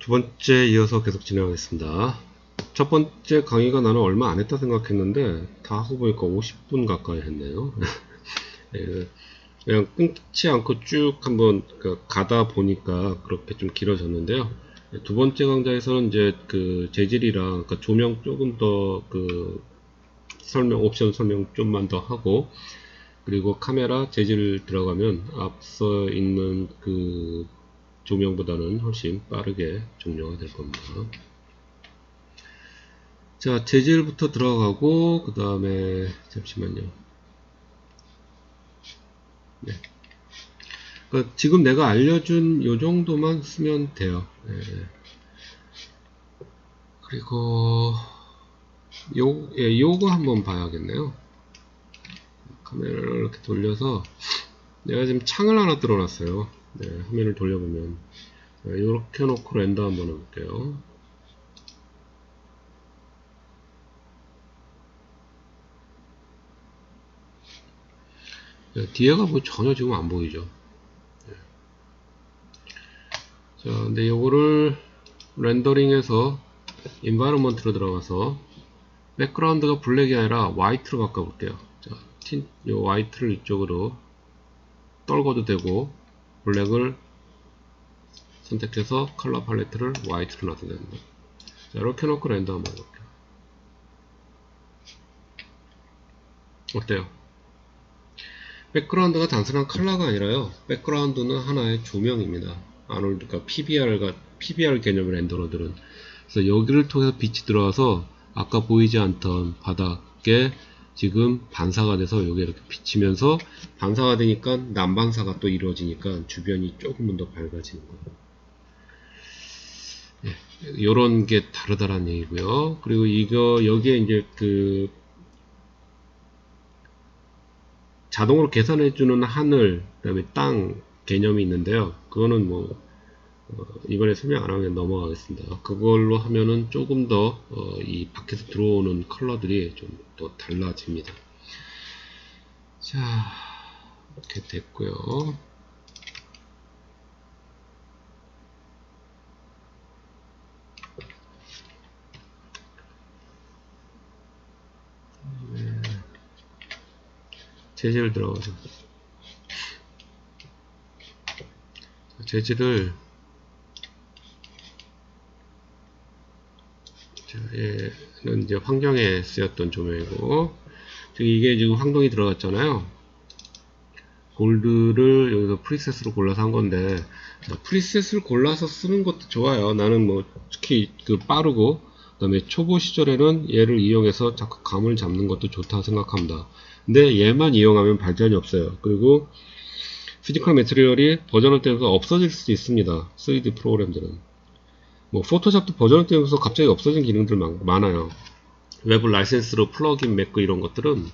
두 번째 이어서 계속 진행하겠습니다. 첫 번째 강의가 나는 얼마 안 했다 생각했는데 다 하고 보니까 50분 가까이 했네요. 예, 그냥 끊지 않고 쭉 한번 가다 보니까 그렇게 좀 길어졌는데요. 두 번째 강좌에서는 이제 그 재질이랑 조명 조금 더 옵션 설명 좀만 더 하고, 그리고 카메라 재질 들어가면 앞서 있는 그 조명보다는 훨씬 빠르게 종료가 될 겁니다. 자, 재질부터 들어가고, 그 다음에, 잠시만요. 네. 그러니까 지금 내가 알려준 요 정도만 쓰면 돼요. 네. 그리고, 요거 한번 봐야겠네요. 카메라를 이렇게 돌려서, 내가 지금 창을 하나 뚫어놨어요. 네, 화면을 돌려보면. 이렇게 놓고 렌더 한번 해볼게요. 뒤에가 뭐 전혀 지금 안 보이죠. 자, 근데 요거를 렌더링해서 인바이러먼트로 들어가서 백그라운드가 블랙이 아니라 화이트로 바꿔볼게요. 자, 요 화이트를 이쪽으로 떨궈도 되고, 블랙을 선택해서 컬러 팔레트를 화이트로 놔도 됩니다. 자, 이렇게 놓고 렌더 한번 해볼게요. 어때요? 백그라운드가 단순한 컬러가 아니라요, 백그라운드는 하나의 조명입니다. 아놀드가 PBR 개념의 렌더러들은. 그래서 여기를 통해서 빛이 들어와서 아까 보이지 않던 바닥에 지금 반사가 돼서 여기 이렇게 비치면서, 반사가 되니까 난반사가 또 이루어지니까 주변이 조금은 더 밝아지는 거예요. 네, 요런 게 다르다라는 얘기고요. 그리고 여기에 이제 자동으로 계산해주는 하늘, 그 다음에 땅 개념이 있는데요. 그거는 뭐, 이번에 설명 안 하면 넘어가겠습니다. 그걸로 하면은 조금 더, 이 밖에서 들어오는 컬러들이 좀 더 달라집니다. 자, 이렇게 됐고요. 재질 들어가죠. 재질을, 자, 얘는 이제 환경에 쓰였던 조명이고, 이게 지금 황동이 들어갔잖아요. 골드를 여기서 프리셋으로 골라서 한 건데, 자, 프리셋을 골라서 쓰는 것도 좋아요. 나는 뭐 특히 빠르고, 그 다음에 초보 시절에는 얘를 이용해서 자꾸 감을 잡는 것도 좋다 생각합니다. 근데 얘만 이용하면 발전이 없어요. 그리고 피지컬 매트리얼이 버전을 떼면서 없어질 수도 있습니다. 3D 프로그램들은. 뭐 포토샵도 버전을 떼면서 갑자기 없어진 기능들 많아요. 외부 라이센스로 플러그인 맺고 이런 것들은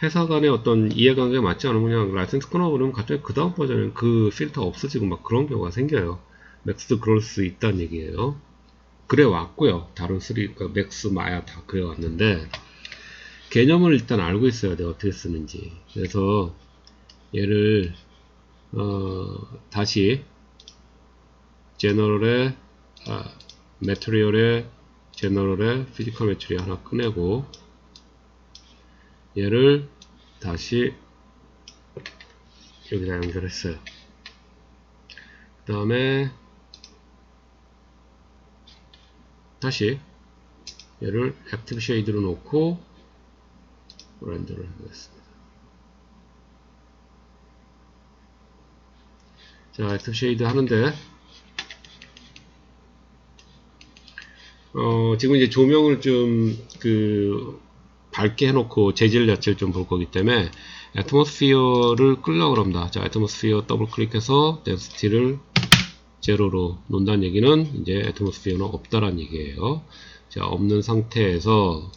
회사 간의 어떤 이해관계가 맞지 않으면 그냥 라이센스 끊어버리면 갑자기 그 다음 버전에 그 필터 없어지고 막 그런 경우가 생겨요. 맥스도 그럴 수 있다는 얘기예요. 그래 왔고요. 다른 맥스, 마야 다 그래 왔는데, 개념을 일단 알고 있어야 돼. 어떻게 쓰는지. 그래서 얘를 다시 제너럴에 매트리얼에 제너럴에 피지컬 매트리얼 하나 꺼내고, 얘를 다시 여기다 연결했어요. 그 다음에 다시 얘를 액티브 쉐이드로 놓고 렌더를 하겠습니다. 자, 액티브 쉐이드 하는데, 지금 이제 조명을 좀 밝게 해놓고 재질 자체를 좀 볼 거기 때문에 애트모스피어를 끌려고 합니다. 자, 애트모스피어 더블 클릭해서 덴시티를 제로로 놓는다는 얘기는 이제 애트모스피어는 없다라는 얘기예요. 자, 없는 상태에서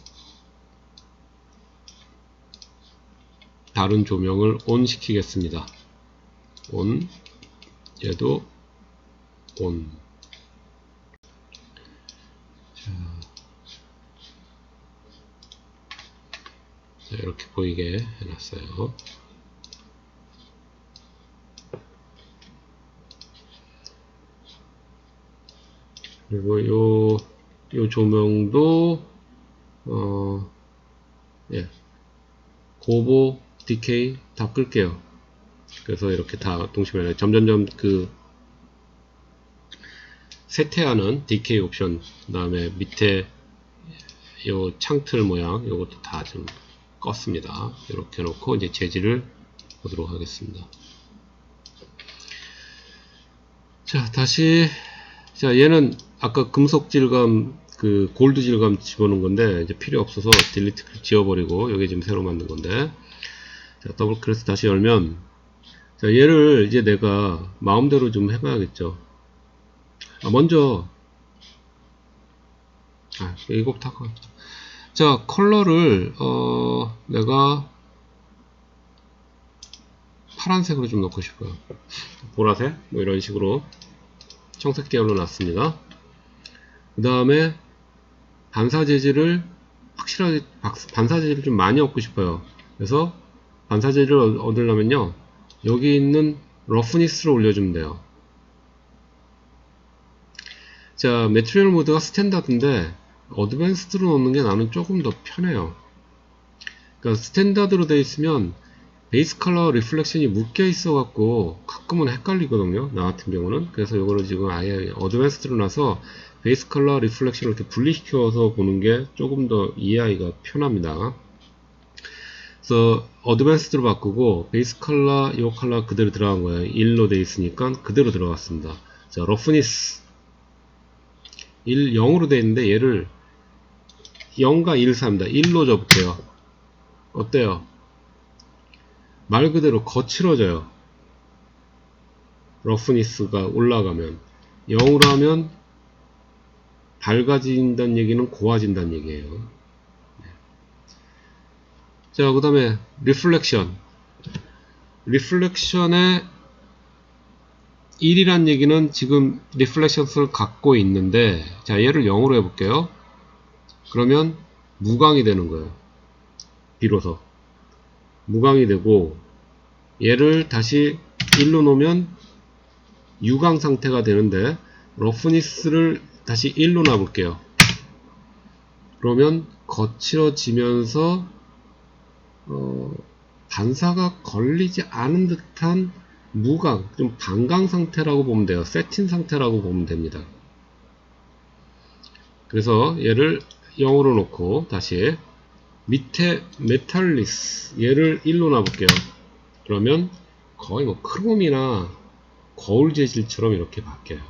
다른 조명을 온 시키겠습니다. 온, 얘도 온. 자, 이렇게 보이게 해놨어요. 그리고 요 조명도 예, 고보, 디케이 다 끌게요. 그래서 이렇게 다 동시에 점점점 그 세태하는 디케이 옵션, 그 다음에 밑에 요 창틀 모양 요것도 다 좀 껐습니다. 이렇게 놓고 이제 재질을 보도록 하겠습니다. 자, 다시, 자, 얘는 아까 금속 질감, 그 골드 질감 집어넣은 건데 이제 필요 없어서 딜리트 지워버리고 여기 지금 새로 만든 건데, 자, 더블 클래스 다시 열면, 자, 얘를 이제 내가 마음대로 좀 해봐야겠죠. 먼저 이거부터 하고, 자, 컬러를 내가 파란색으로 좀 넣고 싶어요. 보라색 뭐 이런 식으로 청색 계열로 놨습니다. 그 다음에 반사 재질을 확실하게 반사 재질을 좀 많이 얻고 싶어요. 그래서 반사 재질을 얻으려면요, 여기 있는 러프니스를 올려주면 돼요. 자, 매트리얼 모드가 스탠다드인데 어드밴스드로 넣는 게 나는 조금 더 편해요. 그러니까 스탠다드로 되어 있으면 베이스 컬러 리플렉션이 묶여 있어 갖고 가끔은 헷갈리거든요, 나 같은 경우는. 그래서 이거를 지금 아예 어드밴스드로 놔서 베이스 컬러 리플렉션을 이렇게 분리시켜서 보는 게 조금 더 이해하기가 편합니다. 그래서 어드밴스드로 바꾸고 베이스 컬러, 이 컬러 그대로 들어간 거예요. 1로 되어 있으니까 그대로 들어갔습니다. 자, 러프니스 1, 0으로 되어 있는데 얘를 0과 1 삽니다. 1로 접을게요. 어때요? 말 그대로 거칠어져요. 러프니스가 올라가면. 0으로 하면 밝아진다는 얘기는 고와진다는 얘기예요. 자, 그 다음에 리플렉션. 리플렉션의 1이란 얘기는 지금 리플렉션을 갖고 있는데, 자, 얘를 0으로 해볼게요. 그러면 무광이 되는 거예요. 비로소 무광이 되고, 얘를 다시 1로 놓으면 유광 상태가 되는데, 러프니스를 다시 1로 놔볼게요. 그러면 거칠어지면서 반사가 걸리지 않은 듯한 무광, 좀 반광 상태라고 보면 돼요. 세팅 상태라고 보면 됩니다. 그래서 얘를 0으로 놓고 다시 밑에 메탈리스 얘를 1로 놔볼게요. 그러면 거의 뭐 크롬이나 거울 재질처럼 이렇게 바뀌어요.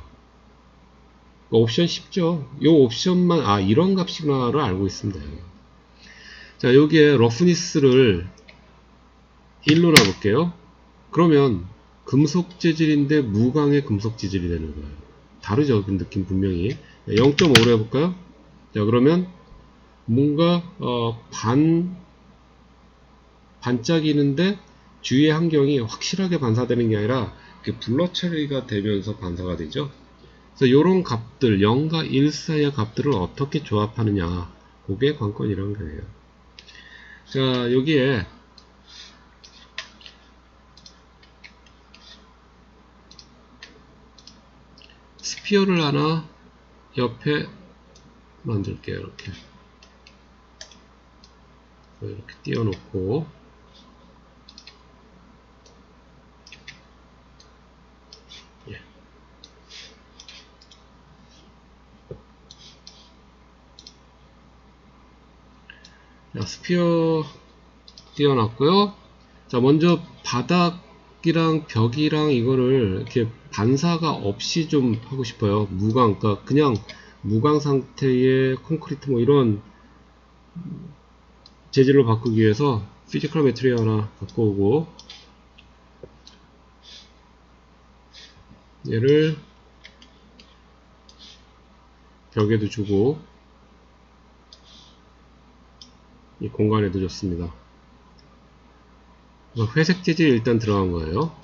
옵션 쉽죠? 이 옵션만 이런 값이구나를 알고 있으면 돼요. 자, 여기에 러프니스를 1로 놔볼게요. 그러면 금속 재질인데 무광의 금속 재질이 되는 거예요. 다르죠? 그 느낌 분명히. 0.5로 해볼까요? 자, 그러면 뭔가 반짝이는데 주위의 환경이 확실하게 반사되는 게 아니라 블러 처리가 되면서 반사가 되죠. 그래서 이런 값들 0과 1 사이의 값들을 어떻게 조합하느냐, 그게 관건이라는 거예요. 자, 여기에 스피어를 하나 옆에 만들게요. 이렇게 띄워놓고, 예. 자, 스피어 띄워놨고요. 자, 먼저 바닥이랑 벽이랑 이거를 이렇게 반사가 없이 좀 하고 싶어요. 무광, 그러니까 그냥 무광 상태의 콘크리트 뭐 이런 재질로 바꾸기 위해서 피지컬 매트리얼 하나 갖고 오고, 얘를 벽에도 주고 이 공간에도 줬습니다. 회색 재질이 일단 들어간 거예요.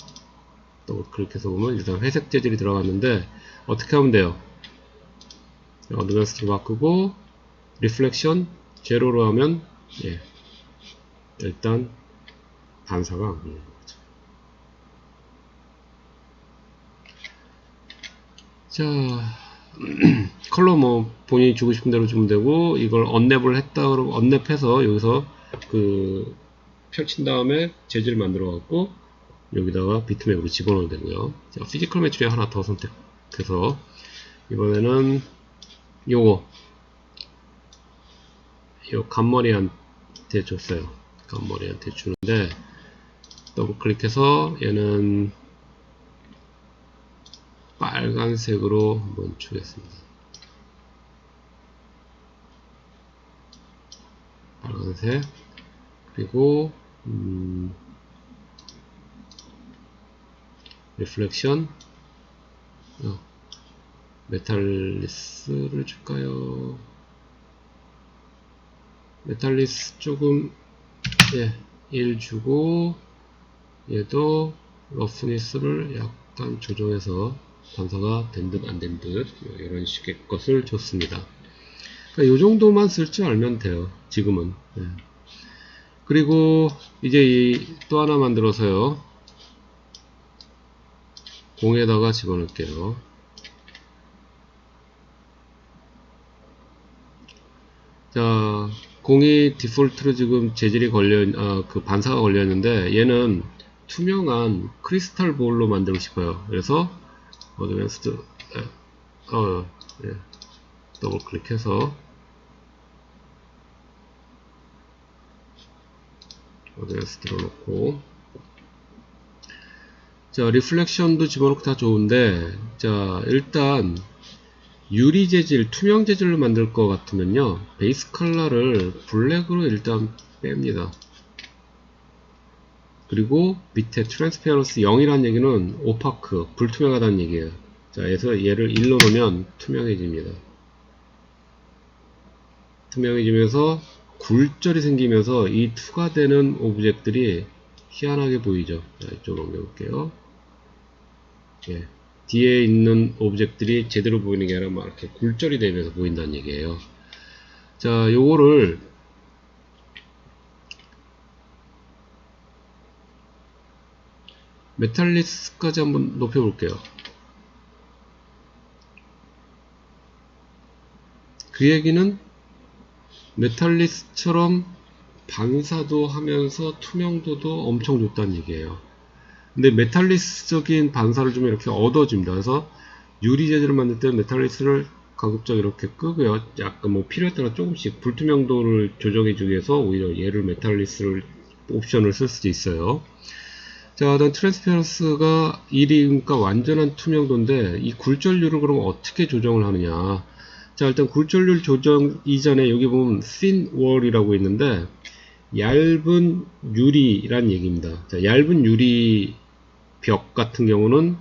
또 그렇게 해서 보면 일단 회색 재질이 들어갔는데 어떻게 하면 돼요? 어드밴스드로 바꾸고 리플렉션 제로로 하면 일단 반사가 안 되는 거죠. 자, 컬러 뭐 본인이 주고 싶은 대로 주면 되고, 이걸 언랩을 했다 그러고 언랩해서 여기서 그 펼친 다음에 재질 만들어 갖고 여기다가 비트맵으로 집어넣어도 되고요. 자, 피지컬 매출에 하나 더 선택해서 이번에는 요거 요 간머리한테 줬어요. 간머리한테 주는데 더블 클릭해서 얘는 빨간색으로 한번 주겠습니다. 빨간색. 그리고 리플렉션 메탈리스를 줄까요? 메탈리스 조금 1 주고 얘도 러프니스를 약간 조정해서 반사가 된 듯 안 된 듯 이런 식의 것을 줬습니다. 그러니까 이 정도만 쓸 줄 알면 돼요. 지금은. 그리고 이제 또 하나 만들어서요. 공에다가 집어넣을게요. 자, 공이 디폴트로 지금 재질이 그 반사가 걸려 있는데 얘는 투명한 크리스탈 볼로 만들고 싶어요. 그래서 어드밴스드 더블 클릭해서 어드밴스드로 놓고, 자, 리플렉션도 집어넣고 다 좋은데, 자, 일단 유리 재질, 투명 재질로 만들 것 같으면요, 베이스 컬러를 블랙으로 일단 뺍니다. 그리고 밑에 트랜스페어런스 0이라는 얘기는 오파크, 불투명하다는 얘기예요. 자, 그래서 얘를 1로 놓으면 투명해집니다. 투명해지면서 굴절이 생기면서 이 투과되는 오브젝트들이 희한하게 보이죠. 자, 이쪽으로 옮겨볼게요. 뒤에 있는 오브젝트들이 제대로 보이는 게 아니라 막 이렇게 굴절이 되면서 보인다는 얘기예요. 자, 요거를 메탈리스까지 한번 높여볼게요. 그 얘기는 메탈리스처럼 반사도 하면서 투명도도 엄청 좋다는 얘기예요. 근데 메탈리스적인 반사를 좀 이렇게 얻어줍니다. 그래서 유리 재질을 만들 때 메탈리스를 가급적 이렇게 끄고요. 약간 뭐 필요에 따라 조금씩 불투명도를 조정해주기 위해서 오히려 얘를 메탈리스를 옵션을 쓸 수도 있어요. 자, 일단 트랜스페런스가 1이니까 완전한 투명도인데 이 굴절률을 그럼 어떻게 조정을 하느냐. 자, 일단 굴절률 조정 이전에 여기 보면 thin wall이라고 있는데 얇은 유리란 얘기입니다. 자, 얇은 유리 벽 같은 경우는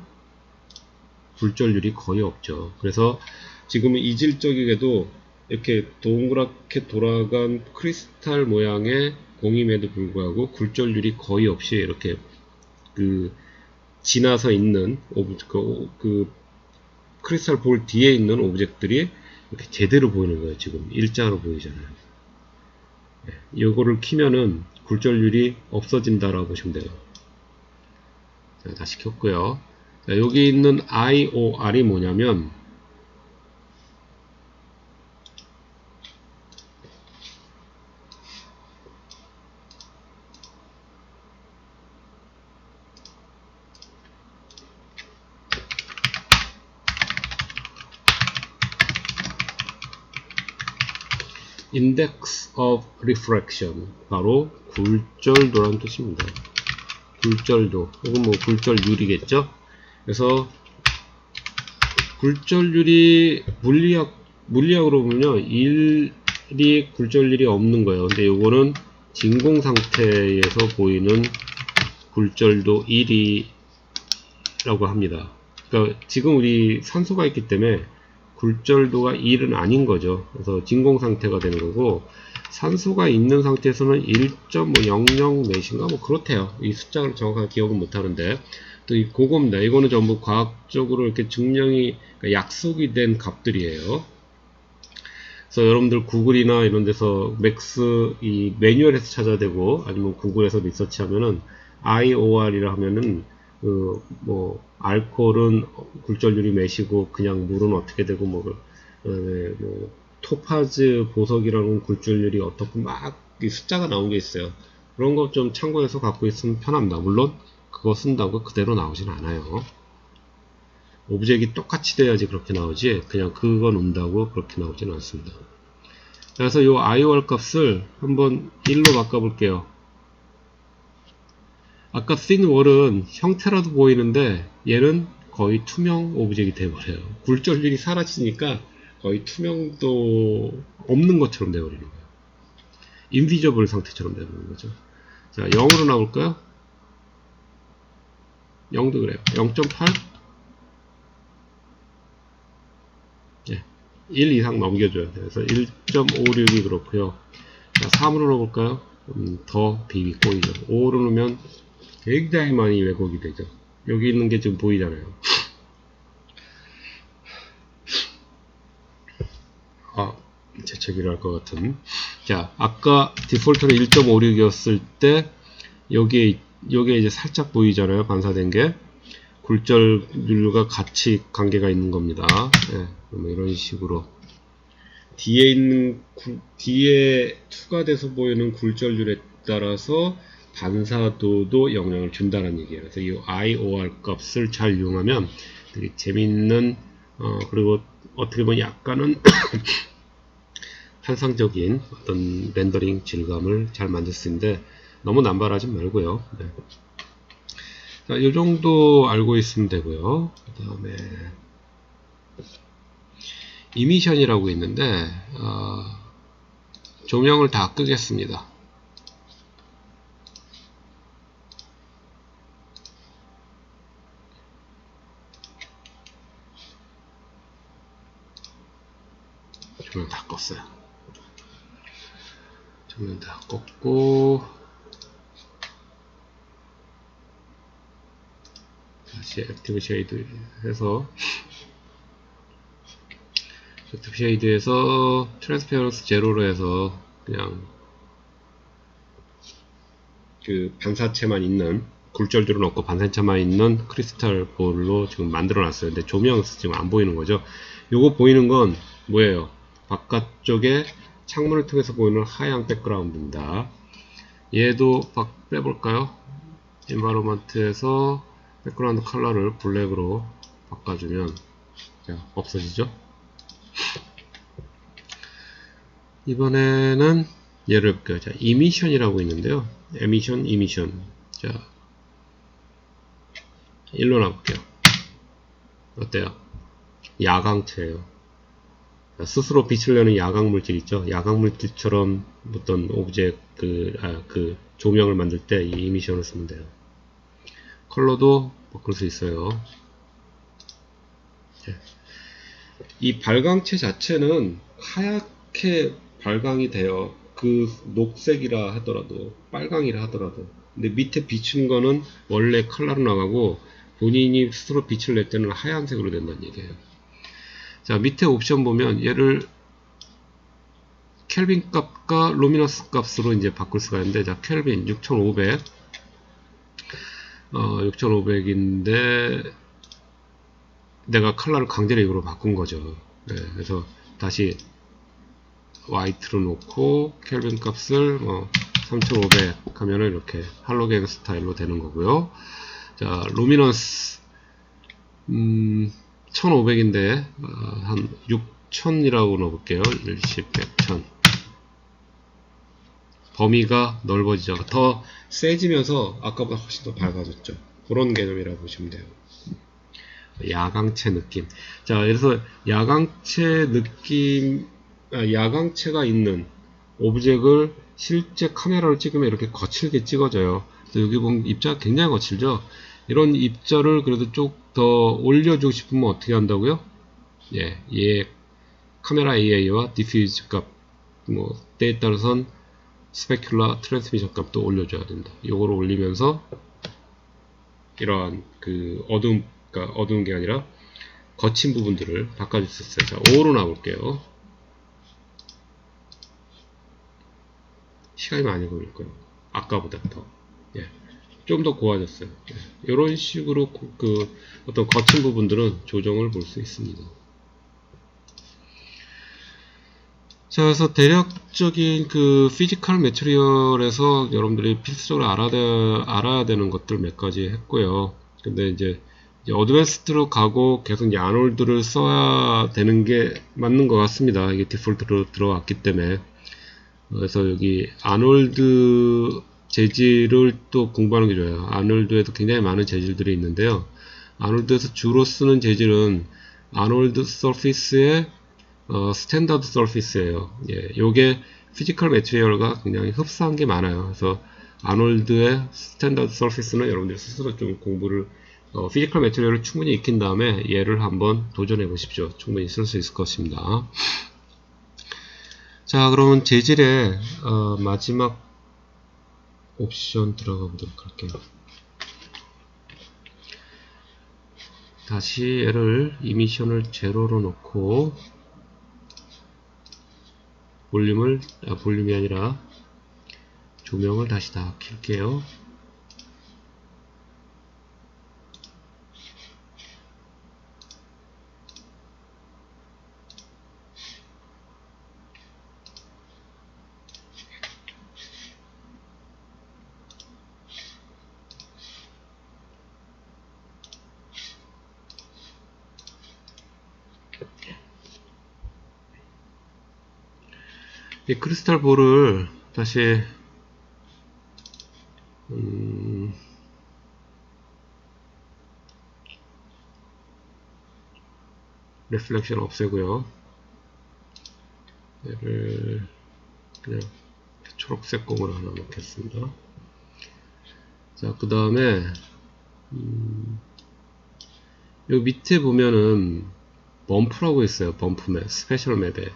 굴절률이 거의 없죠. 그래서 지금은 이질적이게도 이렇게 동그랗게 돌아간 크리스탈 모양의 공임에도 불구하고 굴절률이 거의 없이 이렇게 지나서 있는 그 크리스탈 볼 뒤에 있는 오브젝트들이 이렇게 제대로 보이는 거예요. 지금 일자로 보이잖아요. 이거를 키면은 굴절률이 없어진다라고 보시면 돼요. 자, 다시 켰고요. 자, 여기 있는 IOR이 뭐냐면 Index of Refraction, 바로 굴절도라는 뜻입니다. 굴절도 혹은 뭐 굴절률이겠죠. 그래서 굴절률이 물리학으로 보면요 1이 굴절률이 없는 거예요. 근데 요거는 진공 상태에서 보이는 굴절도 1이라고 합니다. 그러니까 지금 우리 산소가 있기 때문에 굴절도가 1은 아닌 거죠. 그래서 진공 상태가 되는 거고, 산소가 있는 상태에서는 1.00 몇인가 뭐 그렇대요. 이 숫자를 정확하게 기억은 못 하는데, 또 이 그겁니다. 이거는 전부 과학적으로 이렇게 증명이, 그러니까 약속이 된 값들이에요. 그래서 여러분들 구글이나 이런 데서 맥스 이 매뉴얼에서 찾아야 되고, 아니면 구글에서 리서치 하면은 IOR이라 하면은 뭐 알코올은 굴절률이 몇이고 그냥 물은 어떻게 되고 뭐 토파즈 보석이라는 굴절률이 어떻고 막 이 숫자가 나온 게 있어요. 그런 거 좀 참고해서 갖고 있으면 편합니다. 물론 그거 쓴다고 그대로 나오진 않아요. 오브젝이 똑같이 돼야지 그렇게 나오지 그냥 그거 놓는다고 그렇게 나오진 않습니다. 그래서 요 IOR 값을 한번 1로 바꿔볼게요. 아까 thin wall은 형태라도 보이는데 얘는 거의 투명 오브젝이 돼버려요. 굴절률이 사라지니까 거의 투명도 없는 것처럼 돼버리는 거예요. 인비저블 상태처럼 돼버리는 거죠. 자, 0으로 나올까요? 0도 그래요. 0.8? 예, 1 이상 넘겨줘야 돼요. 그래서 1.56이 그렇고요. 자, 3으로 넣어볼까요? 더 딥이 꼬이죠. 5로 넣으면 굉장히 많이 왜곡이 되죠. 여기 있는 게 지금 보이잖아요. 재채기를 할 것 같은. 자, 아까 디폴트로 1.56이었을 때 여기에 이제 살짝 보이잖아요. 반사된 게 굴절률과 같이 관계가 있는 겁니다. 예, 이런 식으로 뒤에 추가돼서 보이는 굴절률에 따라서 반사도도 영향을 준다는 얘기예요. 그래서 이 IOR 값을 잘 이용하면 되게 재밌는 그리고 어떻게 보면 약간은 환상적인 어떤 렌더링 질감을 잘 만들 수 있는데 너무 남발하지 말고요. 네. 자, 이 정도 알고 있으면 되고요. 그 다음에 이미션이라고 있는데 조명을 다 끄겠습니다. 조명 다 껐어요. 조명 다 껐고 다시 액티브 쉐이드 해서 액티브 쉐이드에서 트랜스페어런스 제로로 해서 그냥 그 반사체만 있는 굴절들은 없고 반사체만 있는 크리스탈 볼로 지금 만들어 놨어요. 근데 조명에서 지금 안 보이는 거죠. 요거 보이는 건 뭐예요? 바깥쪽에 창문을 통해서 보이는 하얀 백그라운드입니다. 얘도 빼볼까요? 엔바이러먼트에서 백그라운드 컬러를 블랙으로 바꿔주면 없어지죠. 이번에는 얘를 볼게요. 자, 이미션이라고 있는데요. 이미션. 자, 1로 나볼게요. 어때요? 야광체예요. 스스로 빛을 내는 야광 물질 있죠. 야광 물질처럼 어떤 오브젝트 그 조명을 만들 때 이 이미션을 쓰면 돼요. 컬러도 바꿀 수 있어요. 이 발광체 자체는 하얗게 발광이 돼요. 그 녹색이라 하더라도 빨강이라 하더라도. 근데 밑에 비춘 거는 원래 컬러로 나가고 본인이 스스로 빛을 낼 때는 하얀색으로 된다는 얘기예요. 자, 밑에 옵션 보면 얘를 켈빈 값과 루미너스 값으로 이제 바꿀 수가 있는데, 자, 켈빈 6500 6500인데 내가 컬러를 강제로 이거로 바꾼 거죠. 네, 그래서 다시 화이트로 놓고 켈빈 값을 3500 하면은 이렇게 할로겐 스타일로 되는 거고요. 자, 루미너스 1500인데 한 6000이라고 넣어볼게요. 10, 100, 1000 범위가 넓어지죠. 더 세지면서 아까보다 훨씬 더 밝아졌죠. 그런 개념이라고 보시면 돼요. 야광체 느낌. 자, 그래서 야광체 느낌, 야광체가 있는 오브젝을 실제 카메라로 찍으면 이렇게 거칠게 찍어져요. 여기 보면 입자가 굉장히 거칠죠. 이런 입자를 그래도 쭉 더 올려주고 싶으면 어떻게 한다고요? 예, 얘 카메라 AI와 디퓨즈 값, 때에 따라서는 스페큘라 트랜스미션 값도 올려줘야 된다. 요거를 올리면서 이러한 그 어두운 게 아니라 거친 부분들을 바꿔줄 수 있어요. 자, 5로 나올게요. 시간이 많이 걸릴 거예요. 아까보다 더. 예. 좀 더 고와졌어요. 이런 식으로 그 어떤 거친 부분들은 조정을 볼 수 있습니다. 자, 그래서 대략적인 그 피지컬 매트리얼에서 여러분들이 필수적으로 알아야 되는 것들 몇 가지 했고요. 근데 이제 어드밴스드로 가고 계속 이제 아놀드를 써야 되는 게 맞는 것 같습니다. 이게 디폴트로 들어왔기 때문에. 그래서 여기 아놀드 재질을 또 공부하는 게 좋아요. 아놀드에도 굉장히 많은 재질들이 있는데요. 아놀드에서 주로 쓰는 재질은 아놀드 서피스의 스탠다드 서피스예요. 예, 요게 피지컬 매트리얼과 굉장히 흡사한 게 많아요. 그래서 아놀드의 스탠다드 서피스는 여러분들이 스스로 좀 공부를 피지컬 매트리얼을 충분히 익힌 다음에 얘를 한번 도전해 보십시오. 충분히 쓸 수 있을 것입니다. 자, 그러면 재질의 마지막 옵션 들어가 보도록 할게요. 다시 얘를 이미션을 제로로 놓고 볼륨이 아니라 조명을 다시 다 켤게요. 이 크리스탈 볼을 다시 리플렉션 없애고요. 얘를 그냥 초록색 공으로 하나 놓겠습니다. 자, 그 다음에 요 밑에 보면은 범프라고 있어요. 범프 맵, 스페셜 맵에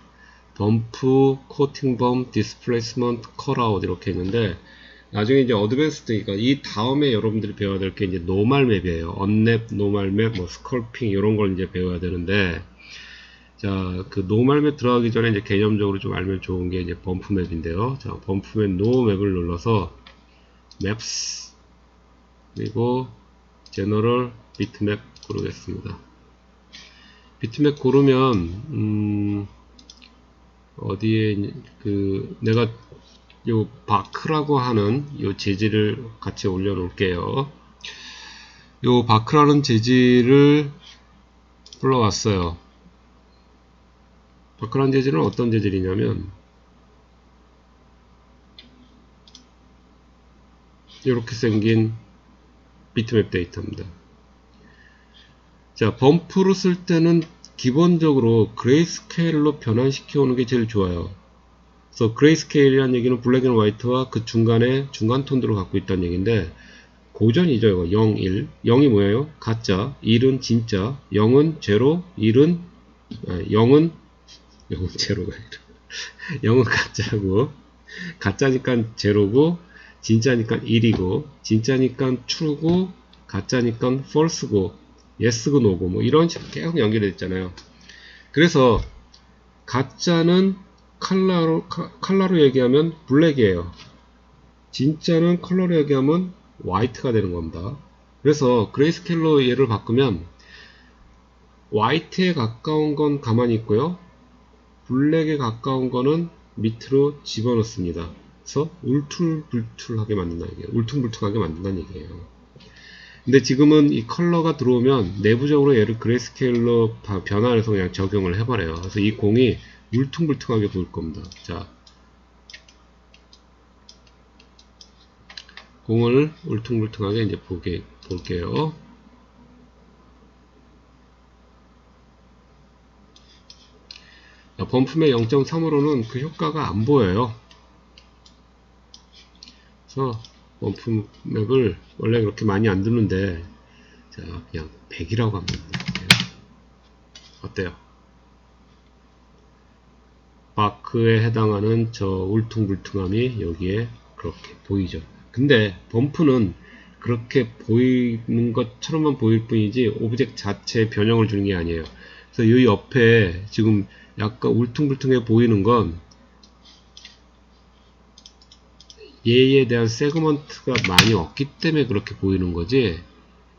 범프, 코팅 범, 디스플레이스먼트, 컷아웃 이렇게 있는데 나중에 이제 어드밴스드, 그러니까 이 다음에 여러분들이 배워야 될 게 이제 노멀 맵이에요. 언랩, 노멀 맵, 뭐 스컬핑 이런 걸 이제 배워야 되는데, 자, 그 노멀 맵 들어가기 전에 이제 개념적으로 좀 알면 좋은 게 이제 범프 맵인데요. 자, 범프 맵 노 맵을 눌러서 맵스 그리고 제너럴 비트맵 고르겠습니다. 비트맵 고르면 어디에 그 내가 요 바크라고 하는 요 재질을 같이 올려 놓을게요. 요 바크라는 재질을 불러왔어요. 바크라는 재질은 어떤 재질이냐면 이렇게 생긴 비트맵 데이터입니다. 자, 범프로 쓸 때는 기본적으로 그레이스케일로 변환시켜 오는 게 제일 좋아요. 그래서 그레이스케일이라는 얘기는 블랙 앤 화이트와 그 중간에 중간 톤들을 갖고 있다는 얘기인데, 고전이죠. 이거 0, 1. 0이 뭐예요? 가짜, 1은 진짜, 0은 제로, 1은 0은 제로가 아니라 0은 가짜고, 가짜니까 제로고, 진짜니까 1이고, 진짜니까 true고, 가짜니까 false고, yes고 no고 뭐 이런 식으로 계속 연결되어 있잖아요. 그래서 가짜는 컬러로 얘기하면 블랙이에요. 진짜는 컬러로 얘기하면 화이트가 되는 겁니다. 그래서 그레이스케일로 얘를 바꾸면 화이트에 가까운 건 가만히 있고요. 블랙에 가까운 거는 밑으로 집어넣습니다. 그래서 울퉁불퉁하게 만든다는 얘기예요. 울퉁불퉁하게 만든다는 얘기예요. 근데 지금은 이 컬러가 들어오면 내부적으로 얘를 그레이스케일로 변환해서 그냥 적용을 해버려요. 그래서 이 공이 울퉁불퉁하게 보일 겁니다. 자, 공을 울퉁불퉁하게 이제 볼게요. 범프맵 0.3으로는 그 효과가 안 보여요. 그래서 범프맵을 원래 그렇게 많이 안 두는데, 자, 그냥 100이라고 하면 됩니다. 어때요? 바크에 해당하는 저 울퉁불퉁함이 여기에 그렇게 보이죠. 근데 범프는 그렇게 보이는 것처럼만 보일 뿐이지 오브젝트 자체에 변형을 주는 게 아니에요. 그래서 이 옆에 지금 약간 울퉁불퉁해 보이는 건 얘에 대한 세그먼트가 많이 없기 때문에 그렇게 보이는 거지,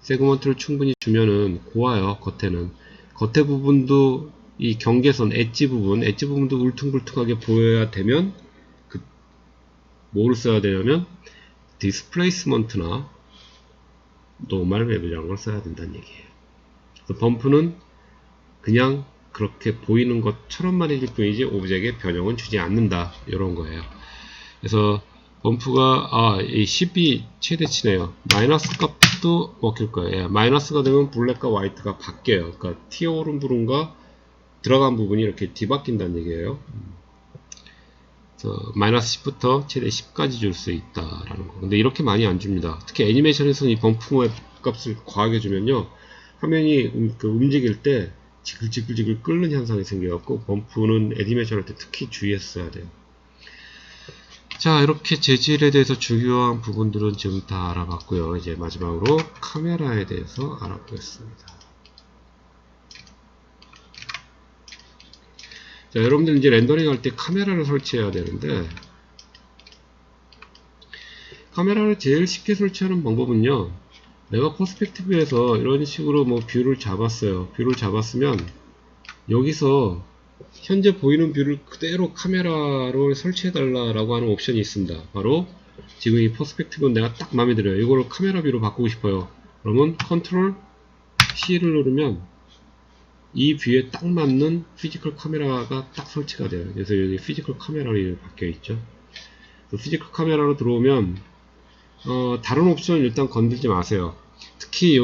세그먼트를 충분히 주면은 고와요. 겉에는 겉에 부분도 이 경계선 엣지 부분도 울퉁불퉁하게 보여야 되면 그 뭐를 써야 되냐면 디스플레이스먼트나 노멀 웹이라는 걸 써야 된다는 얘기예요. 그래서 범프는 그냥 그렇게 보이는 것처럼만 해줄 뿐이지 오브젝에 변형은 주지 않는다, 이런 거예요. 그래서 범프가 이 10이 최대치네요. 마이너스 값도 먹힐 거예요. 예, 마이너스가 되면 블랙과 화이트가 바뀌어요. 그러니까 튀어 오른 부분과 들어간 부분이 이렇게 뒤바뀐다는 얘기예요. 그래서 마이너스 10부터 최대 10까지 줄 수 있다라는 거. 근데 이렇게 많이 안 줍니다. 특히 애니메이션에서는 이 범프 값을 과하게 주면요, 화면이 움직일 때 지글지글 끓는 현상이 생겨갖고 범프는 애니메이션 할 때 특히 주의해서 써야 돼요. 자, 이렇게 재질에 대해서 중요한 부분들은 지금 다 알아봤고요. 이제 마지막으로 카메라에 대해서 알아보겠습니다. 자, 여러분들 이제 렌더링 할 때 카메라를 설치해야 되는데, 카메라를 제일 쉽게 설치하는 방법은요, 내가 퍼스펙티브에서 이런 식으로 뭐 뷰를 잡았어요. 뷰를 잡았으면 여기서 현재 보이는 뷰를 그대로 카메라로 설치해달라고 하는 옵션이 있습니다. 바로 지금 이 퍼스펙티브는 내가 딱 마음에 들어요. 이거를 카메라 뷰로 바꾸고 싶어요. 그러면 컨트롤 C를 누르면 이 뷰에 딱 맞는 피지컬 카메라가 딱 설치가 돼요. 그래서 여기 피지컬 카메라로 바뀌어 있죠. 피지컬 카메라로 들어오면 다른 옵션은 일단 건들지 마세요. 특히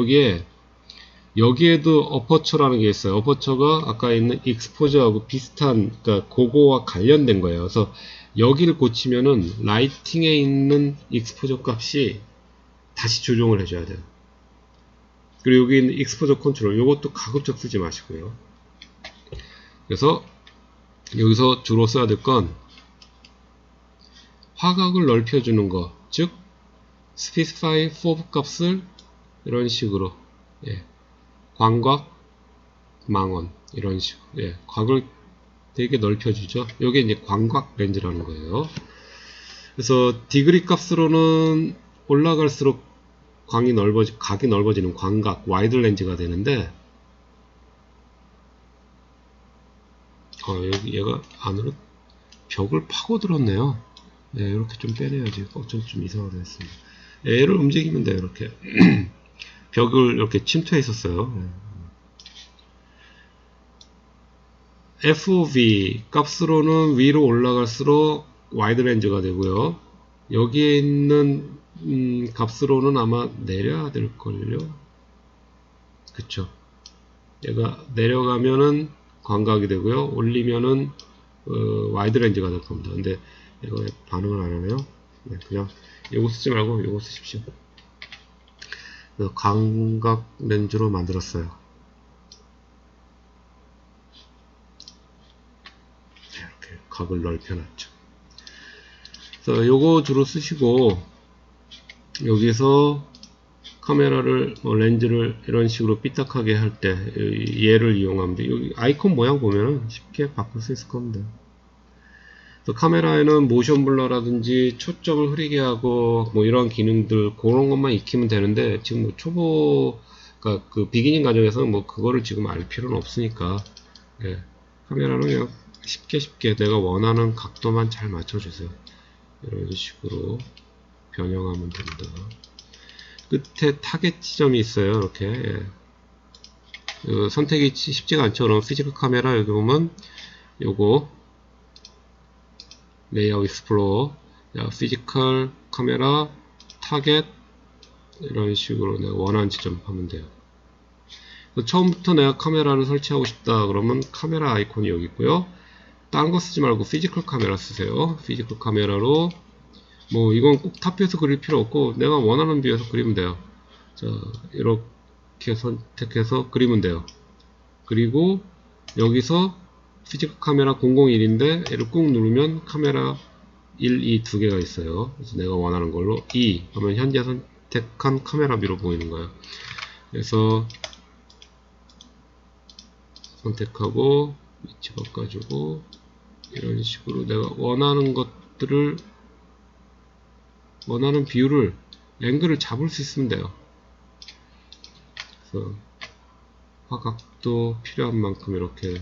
여기에도 어퍼처라는 게 있어요. 어퍼처가 아까 있는 익스포저하고 비슷한, 그러니까 그거와 관련된 거예요. 그래서 여기를 고치면은 라이팅에 있는 익스포저 값이 다시 조정을 해줘야 돼요. 그리고 여기 있는 익스포저 컨트롤, 이것도 가급적 쓰지 마시고요. 그래서 여기서 주로 써야 될 건 화각을 넓혀주는 거, 즉 specify fob 값을 이런 식으로, 광각, 망원, 이런 식으로, 광을 되게 넓혀주죠. 이게 이제 광각 렌즈라는 거예요. 그래서 디그리 값으로는 올라갈수록 각이 넓어지는 광각, 와이드 렌즈가 되는데, 여기 얘가 안으로 벽을 파고들었네요. 이렇게 좀 빼내야지. 좀 이상하게 했습니다. 얘를 움직이면 돼요. 이렇게 벽을 이렇게 침투해 있었어요. FOV 값으로는 위로 올라갈수록 와이드 렌즈가 되고요. 여기에 있는 값으로는 아마 내려야 될걸요. 그쵸. 얘가 내려가면은 광각이 되고요. 올리면은 와이드 렌즈가 될 겁니다. 근데 이거 반응을 안 하네요. 그냥 이거 쓰지 말고 이거 쓰십시오. 광각 렌즈로 만들었어요. 이렇게 각을 넓혀놨죠. 그래서 요거 주로 쓰시고, 여기서 카메라를 렌즈를 이런 식으로 삐딱하게 할 때 얘를 이용하면 돼요. 여기 아이콘 모양 보면 쉽게 바꿀 수 있을 겁니다. 카메라에는 모션 블러라든지 초점을 흐리게 하고 뭐 이런 기능들, 그런 것만 익히면 되는데, 지금 뭐 초보, 그러니까 그 비기닝 과정에서는 뭐 그거를 지금 알 필요는 없으니까, 카메라는 그냥 쉽게 내가 원하는 각도만 잘 맞춰주세요. 이런 식으로 변형하면 됩니다. 끝에 타겟 지점이 있어요. 이렇게 선택이 쉽지가 않죠. 그럼 피지컬 카메라 여기 보면 요거 레이아웃 익스플로어, 피지컬 카메라 타겟, 이런 식으로 내가 원하는 지점 하면 돼요. 처음부터 내가 카메라를 설치하고 싶다 그러면 카메라 아이콘이 여기 있고요. 딴 거 쓰지 말고 피지컬 카메라 쓰세요. 피지컬 카메라로 뭐 이건 꼭 탑뷰에서 그릴 필요 없고 내가 원하는 뷰에서 그리면 돼요. 자, 이렇게 선택해서 그리면 돼요. 그리고 여기서 피지컬 카메라 001인데 얘를 꾹 누르면 카메라 1, 2 두 개가 있어요. 그래서 내가 원하는 걸로 2 하면 현재 선택한 카메라 뷰로 보이는 거예요. 그래서 선택하고 위치 바꿔주고 이런 식으로 내가 원하는 것들을 원하는 비율을 앵글을 잡을 수 있으면 돼요. 그래서 화각도 필요한 만큼 이렇게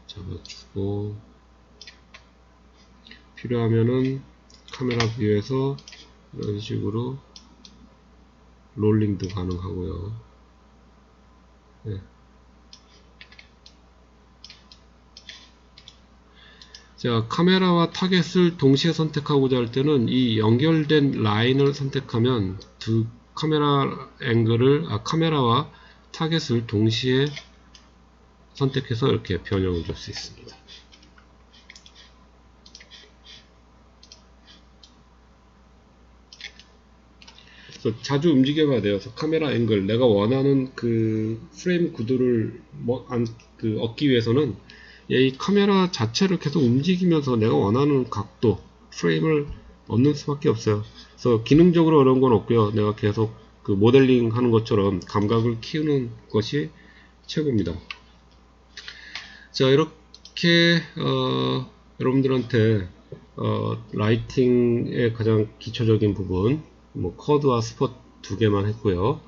잡아주고, 필요하면은 카메라 뷰에서 이런 식으로 롤링도 가능하고요. 네. 자, 카메라와 타겟을 동시에 선택하고자 할 때는 이 연결된 라인을 선택하면 두 카메라 앵글을, 카메라와 타겟을 동시에 선택해서 이렇게 변형을 줄 수 있습니다. 그래서 자주 움직여봐야 돼요. 그래서 카메라 앵글, 내가 원하는 그 프레임 구도를 얻기 위해서는 이 카메라 자체를 계속 움직이면서 내가 원하는 각도, 프레임을 얻는 수밖에 없어요. 그래서 기능적으로 어려운 건 없고요. 내가 계속 그 모델링 하는 것처럼 감각을 키우는 것이 최고입니다. 자, 이렇게 여러분들한테 라이팅의 가장 기초적인 부분, 뭐 커드와 스폿 두 개만 했고요.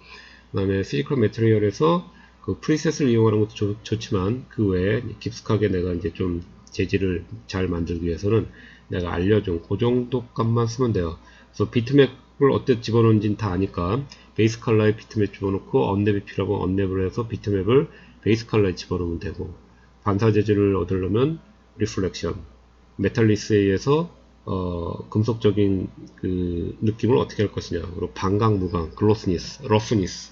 그 다음에 피지컬 매트리얼에서 그 프리셋을 이용하는 것도 좋지만 그 외에 깊숙하게 내가 이제 좀 재질을 잘 만들기 위해서는 내가 알려준 그 정도 값만 쓰면 돼요. 그래서 비트맵을 어떻게 집어넣는지는 다 아니까 베이스 컬러에 비트맵 집어넣고 언랩이 필요하고 언랩을 해서 비트맵을 베이스 컬러에 집어넣으면 되고, 반사 재질을 얻으려면 리플렉션, 메탈리스에 의해서 금속적인 그 느낌을 어떻게 할 것이냐, 그리고 반강, 무강, 글로스니스, 러프니스,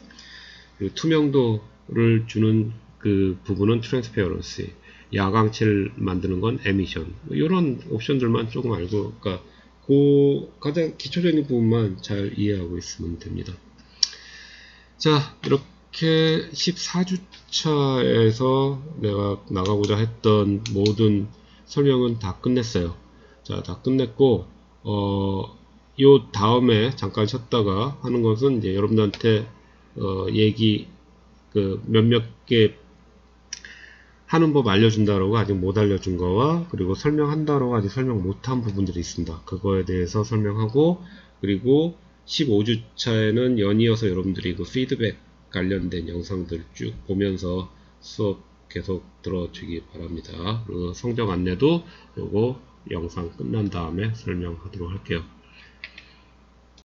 그리고 투명도를 주는 그 부분은 트랜스페어런시, 야광칠 만드는 건 에미션, 이런 옵션들만 조금 알고, 그러니까 그 가장 기초적인 부분만 잘 이해하고 있으면 됩니다. 자, 이렇게 14주차에서 내가 나가고자 했던 모든 설명은 다 끝냈어요. 자, 다 끝냈고, 요 다음에 잠깐 쉬었다가 하는 것은 이제 여러분들한테, 얘기, 몇몇 개 하는 법 알려준다라고 아직 못 알려준 거와, 그리고 설명한다라고 아직 설명 못한 부분들이 있습니다. 그거에 대해서 설명하고, 그리고 15주차에는 연이어서 여러분들이 그 피드백 관련된 영상들 쭉 보면서 수업 계속 들어주기 바랍니다. 그리고 성적 안내도 요거 영상 끝난 다음에 설명하도록 할게요.